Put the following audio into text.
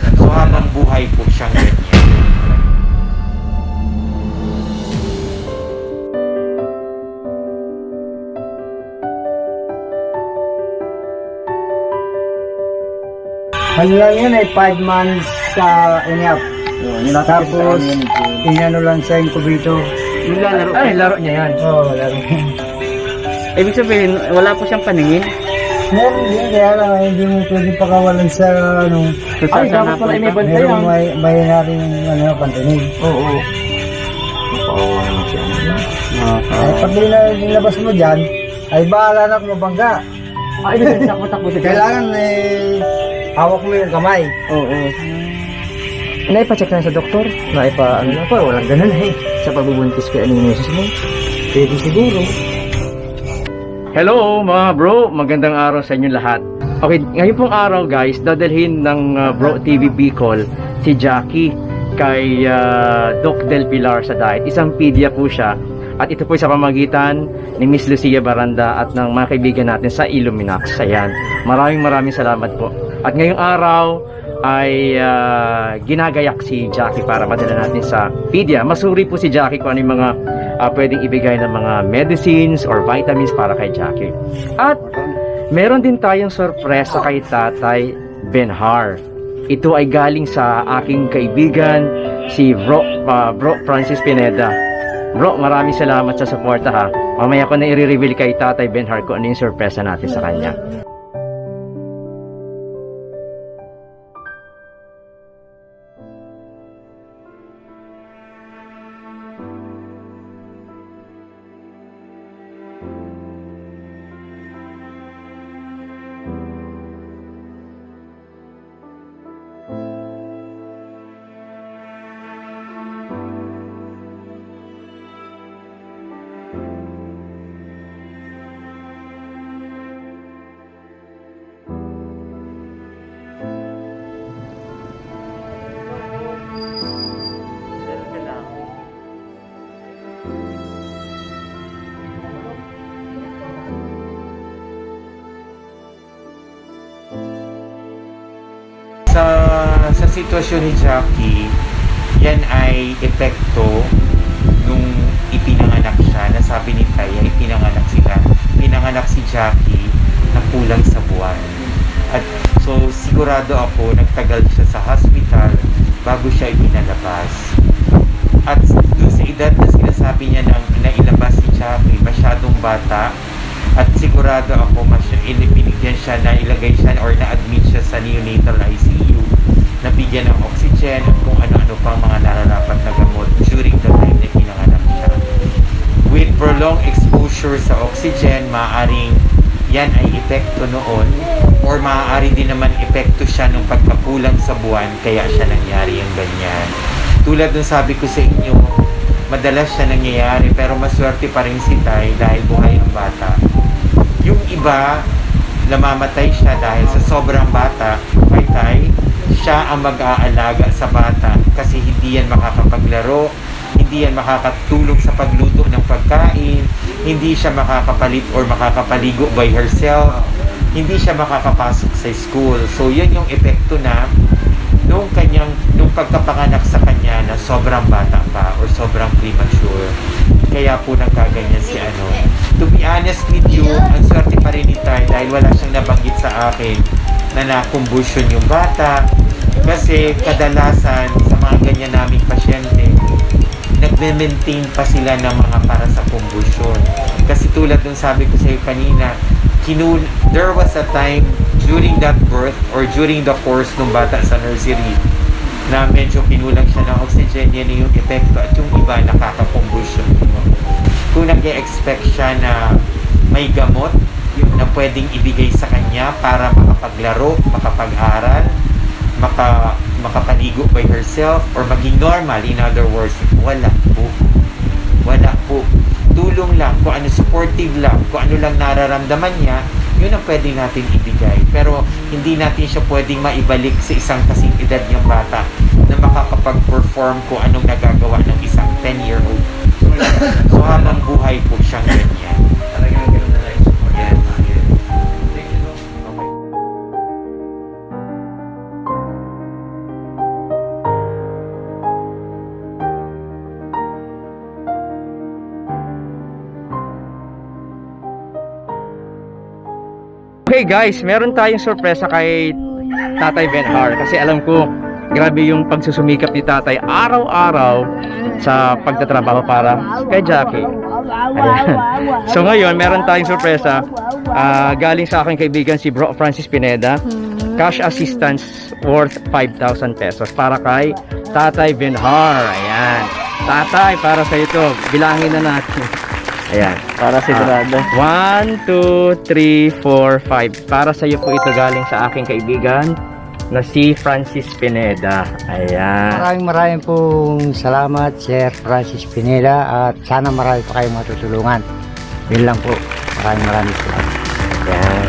So habang buhay po siyang ganyan. Ano lang yun ay 5 months sa inyap. Tapos, inano lang sa incubator. Yung lalaro. Ay, laro niya yan. Oo, laro. Ibig sabihin, wala po siyang paningin. Meron din, kaya lang hindi mo pwede pakawalan sa ano. So, Ay, sana dapat po pala ito. may bantay yan. May naring ano, pantinig. Oo. Napakawa naman siya. Ay, pag nilabas mo dyan, ay bahala na kung mabangga. Ay, ibig sabihin, takbo-takbo siya. Kailangan hawak mo yung kamay. Oo. Naipacheck na sa doktor? Ano na po, walang ganun eh. Sa pagbubuntis kay anong nesis mo? Pwede siguro. Hello mga bro, magandang araw sa inyo lahat. Okay, ngayon pong araw guys, dadalhin ng Bro TV Bicol si Jackie kay Doc Del Pilar sa diet. Isang pedia po siya. At ito po sa pamagitan ni Miss Lucia Baranda at ng mga kaibigan natin sa Illuminax. Ayan, maraming salamat po. At ngayong araw ay ginagayak si Jackie para madala natin sa pedia. Masuri po si Jackie kung ano yung mga pwedeng ibigay ng mga medicines or vitamins para kay Jackie. At meron din tayong sorpresa kay Tatay Benhar. Ito ay galing sa aking kaibigan si Bro Francis Pineda. Bro, maraming salamat sa suporta ha. Mamaya ko na i-reveal kay Tatay Benhar kung ano yung sorpresa natin sa kanya. Sa sitwasyon ni Jackie, yan ay epekto nung ipinanganak siya. Nasabi ni Tay, ipinanganak sila. Pinanganak si Jackie na kulang sa buwan. At so sigurado ako nagtagal siya sa hospital bago siya ipinalabas. At doon sa edad na sinasabi niya na ilabas si Jackie, masyadong bata. At sigurado ako binigyan siya na ilagay siya or na-admit siya sa neonatal ICU, nabigyan ng oxygen at kung ano-ano pang mga nararapat na gamot during the time na pinanganak siya. With prolonged exposure sa oxygen, maaaring yan ay epekto noon or maaari din naman epekto siya nung pagkakulang sa buwan kaya siya nangyari yung ganyan. Tulad ng sabi ko sa inyo, madalas siya nangyayari pero maswerte pa rin si Tay dahil buhay ang bata. Yung iba, namamatay siya dahil sa sobrang bata. Kay Tay, siya ang mag-aalaga sa bata kasi hindi yan makakapaglaro, hindi yan makakatulong sa pagluto ng pagkain, hindi siya makakapalit or makakapaligo by herself, hindi siya makakapasok sa school. So yun yung epekto na nung pagkapanganak sa kanya na sobrang bata pa or sobrang premature. Kaya po nagkaganyan si ano. To be honest with you, ang swerte pa rin ni Tay dahil wala siyang nabanggit sa akin na na-combustion yung bata. Kasi kadalasan sa mga ganyan naming pasyente, nagme-maintain pa sila ng mga para sa combustion. Kasi tulad ng sabi ko sa iyo kanina, there was a time during that birth or during the course ng bata sa nursery na medyo kinulang siya ng oxygen, yan yung epekto at yung iba nakaka-combustion. Kung nag-expect siya na may gamot na pwedeng ibigay sa kanya para makapaglaro, makapag-aral, makapaligo by herself or maging normal, in other words, wala po. Tulong lang, kung ano supportive lang, kung ano lang nararamdaman niya, yun ang pwede natin ibigay. Pero hindi natin siya pwedeng maibalik sa isang kasing edad niyang bata na makakapag-perform kung anong nagagawa ng isang 10-year-old. So habang buhay po siyang ganyan. Talagang gano'n na lang yung support. Yes. Okay. Okay. Okay guys, meron tayong sorpresa kay Tatay Benhar kasi alam ko grabe yung pagsusumikap ni Tatay araw-araw sa pagtatrabaho para kay Jackie. Ayan. So ngayon, meron tayong sorpresa galing sa aking kaibigan si Bro Francis Pineda. Cash assistance worth 5,000 pesos para kay Tatay Benhar. Ayan. Tatay, para sa ito. Bilangin na natin. Ayan. Para sigurado. 1, 2, 3, 4, 5. Para sa iyo po ito galing sa aking kaibigan na si Francis Pineda. Ayan. Maraming pong salamat, Sir Francis Pineda, at sana marami pa kayong matutulungan. Yun lang po. Maraming salamat. Ayan.